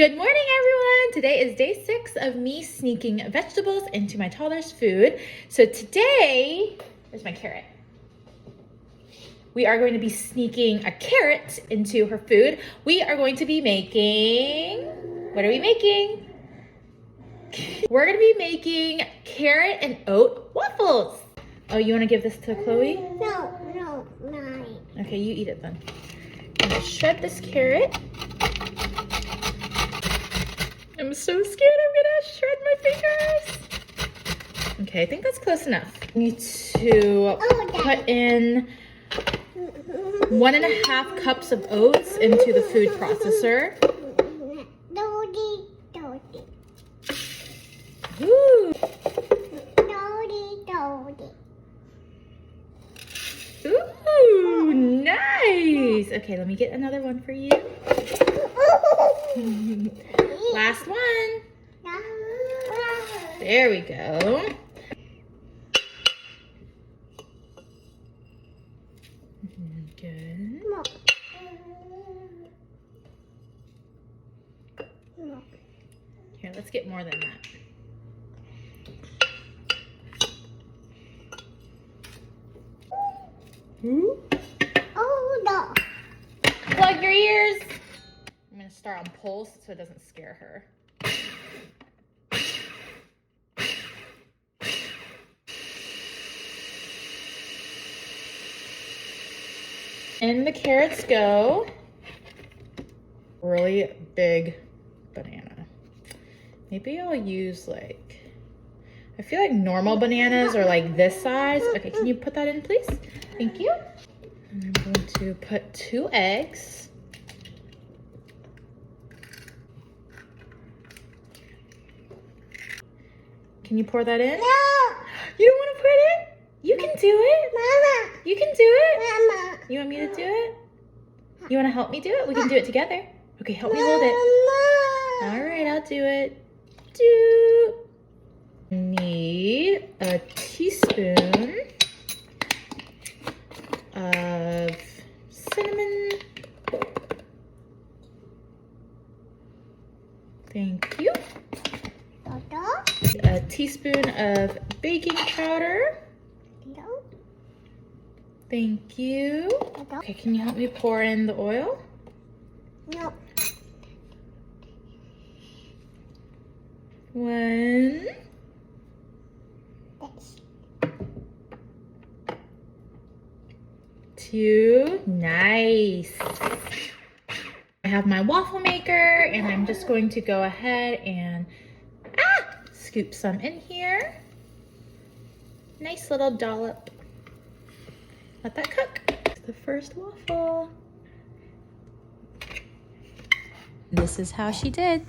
Good morning, everyone. Today is day 6 of me sneaking vegetables into my toddler's food. So today, where's my carrot? We are going to be sneaking a carrot into her food. We are going to be making, what are we making? We're going to be making carrot and oat waffles. Oh, you want to give this to Chloe? No, mine. Okay, you eat it then. I'm going to shred this carrot. I'm so scared I'm gonna shred my fingers. Okay, I think that's close enough. I need to put in 1.5 cups of oats into the food processor. Ooh. Ooh, nice. Okay, let me get another one for you. Last one. There we go. Good. Here, let's get more than that. Ooh. Oh no. Plug your ears. I'm gonna start on pulse so it doesn't scare her. In the carrots go. Really big banana. Maybe I'll use I feel like normal bananas are like this size. Okay, can you put that in, please? Thank you. And I'm going to put 2 eggs. Can you pour that in? No. You don't want to pour it in? You can do it. Mama. You can do it. Mama. You want me to do it? You want to help me do it? We can do it together. Okay, help me hold it. All right, I'll do it. Need a teaspoon of cinnamon. Thank you. A teaspoon of baking powder. Thank you. Okay, can you help me pour in the oil? No. 1. 2. Nice. I have my waffle maker and I'm just going to go ahead and scoop some in here. Nice little dollop. Let that cook. The first waffle. This is how she did.